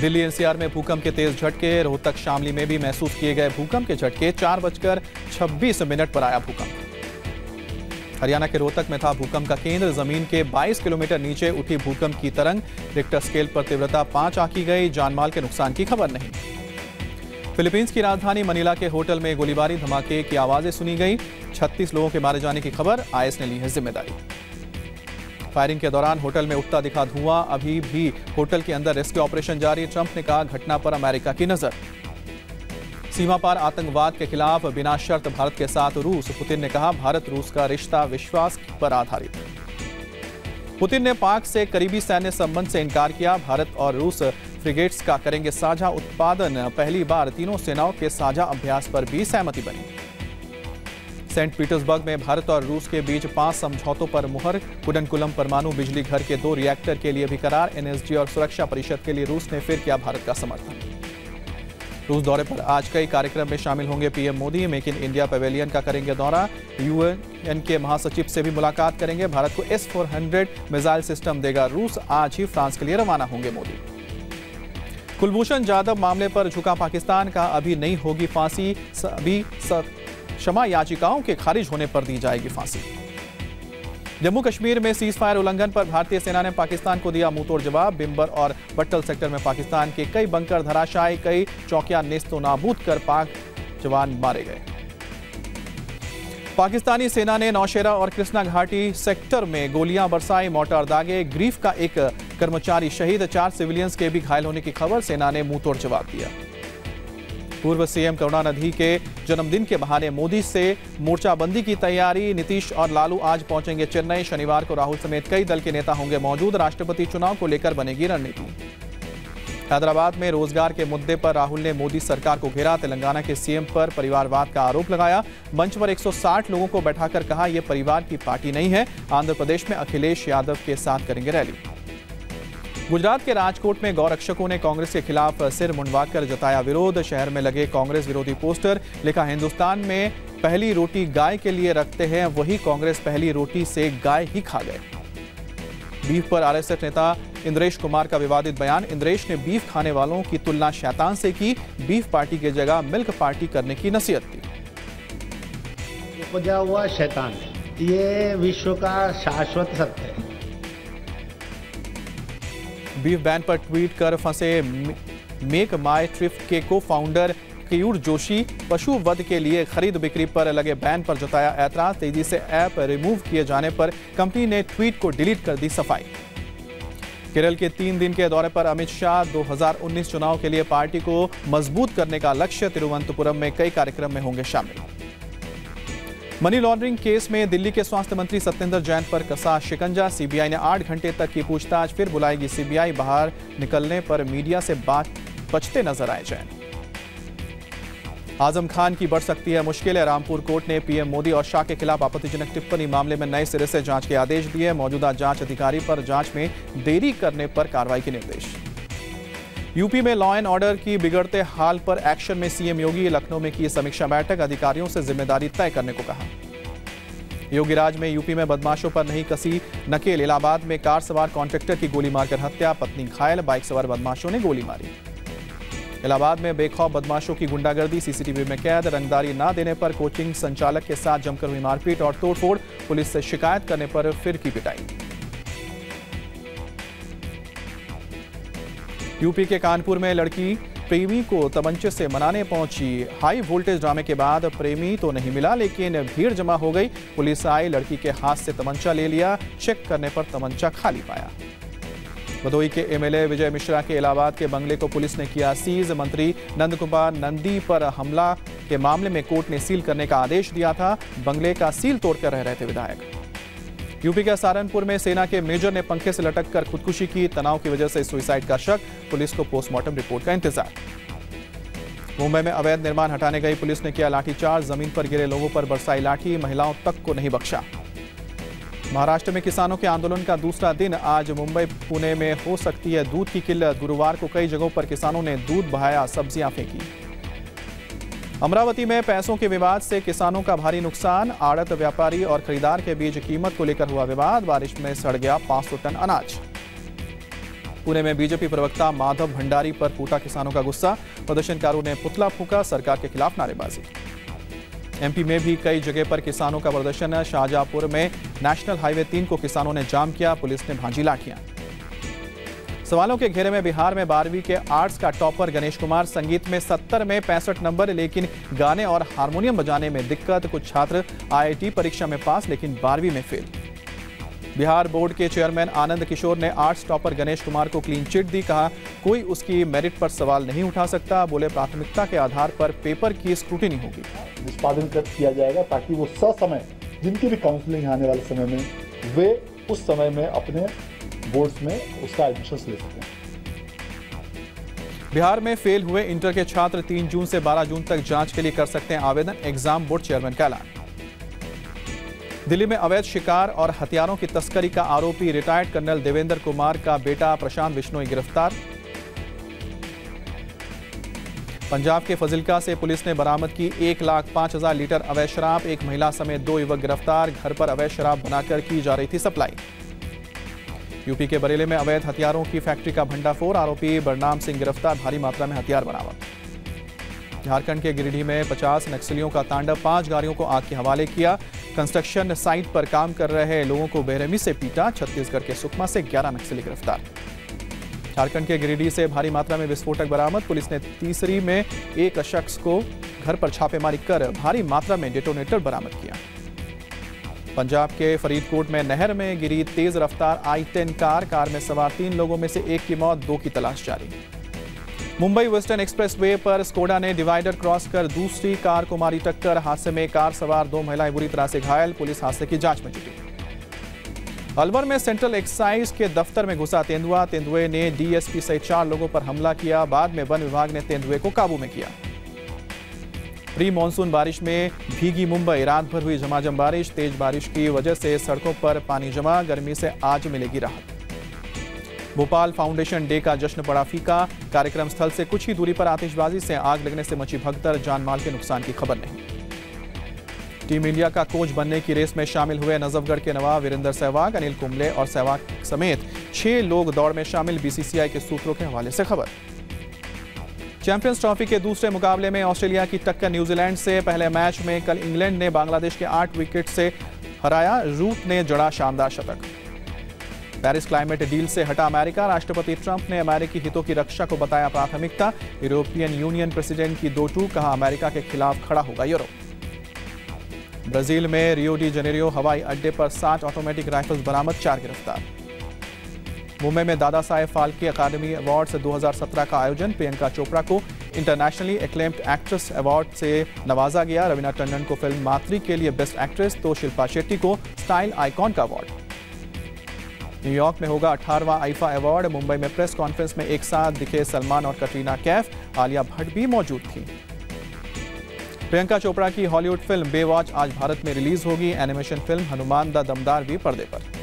Delhi NCR में भूकंप के तेज झटके, रोहतक शामली में भी महसूस किए गए भूकंप के झटके। 4:26 पर आया भूकंप। हरियाणा के रोहतक में था भूकंप का केंद्र। जमीन के 22 किलोमीटर नीचे उठी भूकंप की तरंग। रिक्टर स्केल पर तीव्रता 5 आंकी गई। जानमाल के नुकसान की खबर नहीं। फिलीपींस की राजधानी मनीला के होटल में गोलीबारी धमाके की आवाजें सुनी गई। 36 लोगों के मारे जाने की खबर। आईएस ने ली है जिम्मेदारी। फायरिंग के दौरान होटल में उठता दिखा धुआं। अभी भी होटल के अंदर रेस्क्यू ऑपरेशन जारी। ट्रंप ने कहा, घटना पर अमेरिका की नजर। सीमा पार आतंकवाद के खिलाफ बिना शर्त भारत के साथ रूस। पुतिन ने कहा, भारत रूस का रिश्ता विश्वास पर आधारित है। पुतिन ने पाक से करीबी सैन्य संबंध से इनकार किया। भारत और रूस फ्रिगेट्स का करेंगे साझा उत्पादन। पहली बार तीनों सेनाओं के साझा अभ्यास पर भी सहमति बनी। सेंट पीटर्सबर्ग में भारत और रूस के बीच 5 समझौतों पर मुहर। कुडनकुलम परमाणु बिजली घर के 2 रिएक्टर के लिए भी करार। एनएसजी और सुरक्षा परिषद के लिए रूस ने फिर किया भारत का समर्थन। रूस दौरे पर आज कई कार्यक्रम में शामिल होंगे PM Modi. Make in India pavilion का करेंगे दौरा। यूएन के महासचिव से भी मुलाकात करेंगे। भारत को S-400 मिसाइल सिस्टम देगा रूस। आज ही फ्रांस के लिए रवाना होंगे मोदी। कुलभूषण जाधव मामले पर झुका पाकिस्तान का, अभी नहीं होगी फांसी। सभी क्षमा याचिकाओं के खारिज होने पर दी जाएगी फांसी। जम्मू कश्मीर में सीज फायर उल्लंघन पर भारतीय सेना ने पाकिस्तान को दिया मुंहतोड़ जवाब। बिम्बर और बट्टल सेक्टर में पाकिस्तान के कई बंकर धराशायी। कई चौकियां नेस्तो नाबूद कर पाक जवान मारे गए। पाकिस्तानी सेना ने नौशेरा और कृष्णा घाटी सेक्टर में गोलियां बरसाई, मोर्टार दागे। ग्रीफ का एक कर्मचारी शहीद। 4 सिविलियंस के भी घायल होने की खबर। सेना ने मुंहतोड़ जवाब दिया। पूर्व सीएम करुणानिधि के जन्मदिन के बहाने मोदी से मोर्चाबंदी की तैयारी। नीतीश और लालू आज पहुंचेंगे चेन्नई। शनिवार को राहुल समेत कई दल के नेता होंगे मौजूद। राष्ट्रपति चुनाव को लेकर बनेगी रणनीति। हैदराबाद में रोजगार के मुद्दे पर राहुल ने मोदी सरकार को घेरा। तेलंगाना के सीएम पर परिवारवाद का आरोप लगाया। मंच पर 160 लोगों को बैठाकर कहा, यह परिवार की पार्टी नहीं है। आंध्र प्रदेश में अखिलेश यादव के साथ करेंगे रैली। गुजरात के राजकोट में गौरक्षकों ने कांग्रेस के खिलाफ सिर मुंडवाकर जताया विरोध। शहर में लगे कांग्रेस विरोधी पोस्टर। लिखा, हिंदुस्तान में पहली रोटी गाय के लिए रखते हैं, वही कांग्रेस पहली रोटी से गाय ही खा गए। बीफ पर आरएसएस नेता इंद्रेश कुमार का विवादित बयान। इंद्रेश ने बीफ खाने वालों की तुलना शैतान से की। बीफ पार्टी की जगह मिल्क पार्टी करने की नसीहत दी। उपजा हुआ शैतान, ये विश्व का शाश्वत सत्य है। बीफ बैन पर ट्वीट कर फंसे मेक माई ट्रिप के को फाउंडर केयूर जोशी। पशु वध के लिए खरीद बिक्री पर लगे बैन पर जताया ऐतराज। तेजी से ऐप रिमूव किए जाने पर कंपनी ने ट्वीट को डिलीट कर दी सफाई। केरल के 3 दिन के दौरे पर अमित शाह। 2019 चुनाव के लिए पार्टी को मजबूत करने का लक्ष्य। तिरुवनंतपुरम में कई कार्यक्रम में होंगे शामिल। मनी लॉन्ड्रिंग केस में दिल्ली के स्वास्थ्य मंत्री सत्येंद्र जैन पर कसा शिकंजा। सीबीआई ने 8 घंटे तक की पूछताछ। फिर बुलाएगी सीबीआई। बाहर निकलने पर मीडिया से बचते नजर आए जैन। आजम खान की बढ़ सकती है मुश्किल। रामपुर कोर्ट ने पीएम मोदी और शाह के खिलाफ आपत्तिजनक टिप्पणी मामले में नए सिरे से जांच के आदेश दिए। मौजूदा जांच अधिकारी पर जांच में देरी करने पर कार्रवाई के निर्देश। यूपी में लॉ एंड ऑर्डर की बिगड़ते हाल पर एक्शन में सीएम योगी। लखनऊ में की समीक्षा बैठक। अधिकारियों से जिम्मेदारी तय करने को कहा। योगी राज में यूपी में बदमाशों पर नहीं कसी नकेल। इलाहाबाद में कार सवार कॉन्ट्रैक्टर की गोली मारकर हत्या। पत्नी घायल। बाइक सवार बदमाशों ने गोली मारी। इलाहाबाद में बेखौफ बदमाशों की गुंडागर्दी। सीसीटीवी में कैद। रंगदारी न देने पर कोचिंग संचालक के साथ जमकर हुई मारपीट और तोड़फोड़। पुलिस से शिकायत करने पर फिर की पिटाई। यूपी के कानपुर में लड़की प्रेमी को तमंचे से मनाने पहुंची। हाई वोल्टेज ड्रामे के बाद प्रेमी तो नहीं मिला, लेकिन भीड़ जमा हो गई। पुलिस आई, लड़की के हाथ से तमंचा ले लिया। चेक करने पर तमंचा खाली पाया। भदोई के एमएलए विजय मिश्रा के इलाहाबाद के बंगले को पुलिस ने किया सीज। मंत्री नंद कुमार नंदी पर हमला के मामले में कोर्ट ने सील करने का आदेश दिया था। बंगले का सील तोड़कर रह रहे थे विधायक। यूपी के सहारनपुर में सेना के मेजर ने पंखे से लटक कर खुदकुशी की। तनाव की वजह से सुसाइड का शक। पुलिस को पोस्टमार्टम रिपोर्ट का इंतजार। मुंबई में अवैध निर्माण हटाने गई पुलिस ने किया लाठीचार्ज। जमीन पर गिरे लोगों पर बरसाई लाठी। महिलाओं तक को नहीं बख्शा। महाराष्ट्र में किसानों के आंदोलन का दूसरा दिन। आज मुंबई पुणे में हो सकती है दूध की किल्लत। गुरुवार को कई जगहों पर किसानों ने दूध बहाया, सब्जियां फेंकी। अमरावती में पैसों के विवाद से किसानों का भारी नुकसान। आड़त व्यापारी और खरीदार के बीच कीमत को लेकर हुआ विवाद। बारिश में सड़ गया 500 टन अनाज। पुणे में बीजेपी प्रवक्ता माधव भंडारी पर फूटा किसानों का गुस्सा। प्रदर्शनकारों ने पुतला फूंका, सरकार के खिलाफ नारेबाजी। एमपी में भी कई जगह पर किसानों का प्रदर्शन। शाहजहांपुर में नेशनल हाईवे 3 को किसानों ने जाम किया, पुलिस ने भांजी लाठियां। सवालों के घेरे में बिहार में 12वीं के आर्ट्स का टॉपर गणेश कुमार। संगीत में 70 में 65 नंबर, लेकिन गाने और हारमोनियम बजाने में दिक्कत। कुछ छात्र आईआईटी परीक्षा में पास, लेकिन 12वीं में फेल। बिहार बोर्ड के चेयरमैन आनंद किशोर ने आर्ट्स टॉपर गणेश कुमार को क्लीन चिट दी। कहा, कोई उसकी मेरिट पर सवाल नहीं उठा सकता। बोले, प्राथमिकता के आधार पर पेपर की स्क्रूटिनी होगी। निष्पादन किया जाएगा ताकि वो ससमय जिनकी भी काउंसलिंग आने वाले समय में वे उस समय में अपने बोर्ड्स में उसका एडमिशन ले सकें। बिहार में फेल हुए इंटर के छात्र 3 जून से 12 जून तक जांच के लिए कर सकते हैं आवेदन। एग्जाम बोर्ड चेयरमैन का ऐलान। दिल्ली में अवैध शिकार और हथियारों की तस्करी का आरोपी रिटायर्ड कर्नल देवेंद्र कुमार का बेटा प्रशांत बिश्नोई गिरफ्तार। पंजाब के फजिल्का से पुलिस ने बरामद की 1,05,000 लीटर अवैध शराब। एक महिला समेत 2 युवक गिरफ्तार। घर पर अवैध शराब बनाकर की जा रही थी सप्लाई। यूपी के बरेली में अवैध हथियारों की फैक्ट्री का भंडाफोड़। आरोपी बरनाम सिंह गिरफ्तार। भारी मात्रा में हथियार बरामद। झारखंड के गिरिडीह में 50 नक्सलियों का तांडव। 5 गाड़ियों को आग के हवाले किया। कंस्ट्रक्शन साइट पर काम कर रहे लोगों को बेरहमी से पीटा। छत्तीसगढ़ के सुकमा से 11 नक्सली गिरफ्तार। झारखंड के गिरिडीह से भारी मात्रा में विस्फोटक बरामद। पुलिस ने तीसरी में एक शख्स को घर पर छापेमारी कर भारी मात्रा में डेटोनेटर बरामद किया। पंजाब के फरीदकोट में नहर में गिरी तेज रफ्तार i10 कार में सवार 3 लोगों में से 1 की मौत, 2 की तलाश जारी। मुंबई वेस्टर्न एक्सप्रेसवे पर स्कोडा ने डिवाइडर क्रॉस कर दूसरी कार को मारी टक्कर। हादसे में कार सवार 2 महिलाएं बुरी तरह से घायल। पुलिस हादसे की जांच में जुटी। अलवर में सेंट्रल एक्साइज के दफ्तर में घुसा तेंदुआ। तेंदुए ने डीएसपी सहित 4 लोगों पर हमला किया। बाद में वन विभाग ने तेंदुए को काबू में किया। प्री मानसून बारिश में भीगी मुंबई। रात भर हुई झमाझम बारिश। तेज बारिश की वजह से सड़कों पर पानी जमा। गर्मी से आज मिलेगी राहत। भोपाल फाउंडेशन डे का जश्न पड़ा फीका। कार्यक्रम स्थल से कुछ ही दूरी पर आतिशबाजी से आग लगने से मची भगदड़। जान माल के नुकसान की खबर नहीं। टीम इंडिया का कोच बनने की रेस में शामिल हुए नजफगढ़ के नवाब वीरेंद्र सहवाग। अनिल कुंबले और सहवाग समेत 6 लोग दौड़ में शामिल। बीसीसीआई के सूत्रों के हवाले से खबर। चैंपियंस ट्रॉफी के दूसरे मुकाबले में ऑस्ट्रेलिया की टक्कर न्यूजीलैंड से। पहले मैच में कल इंग्लैंड ने बांग्लादेश के 8 विकेट से हराया। रूट ने जड़ा शानदार शतक। पेरिस क्लाइमेट डील से हटा अमेरिका। राष्ट्रपति ट्रंप ने अमेरिकी हितों की रक्षा को बताया प्राथमिकता। यूरोपियन यूनियन प्रेसिडेंट की 2 टूक। कहा, अमेरिका के खिलाफ खड़ा होगा यूरोप। ब्राजील में रियो डी जेनेरियो हवाई अड्डे पर 60 ऑटोमेटिक राइफल्स बरामद। 4 गिरफ्तार। मुंबई में दादा साहेब फाल्के अकादमी अवार्ड्स 2017 का आयोजन। प्रियंका चोपड़ा को इंटरनेशनली एक्लेम्ड एक्ट्रेस अवार्ड से नवाजा गया। रवीना टंडन को फिल्म मातृ के लिए बेस्ट एक्ट्रेस, तो शिल्पा शेट्टी को स्टाइल आइकॉन का अवार्ड। न्यूयॉर्क में होगा 18वां आईफा अवार्ड। मुंबई में प्रेस कॉन्फ्रेंस में एक साथ दिखे सलमान और कटरीना कैफ। आलिया भट्ट भी मौजूद थी। प्रियंका चोपड़ा की हॉलीवुड फिल्म बेवॉच आज भारत में रिलीज होगी। एनिमेशन फिल्म हनुमान द दमदार भी पर्दे पर।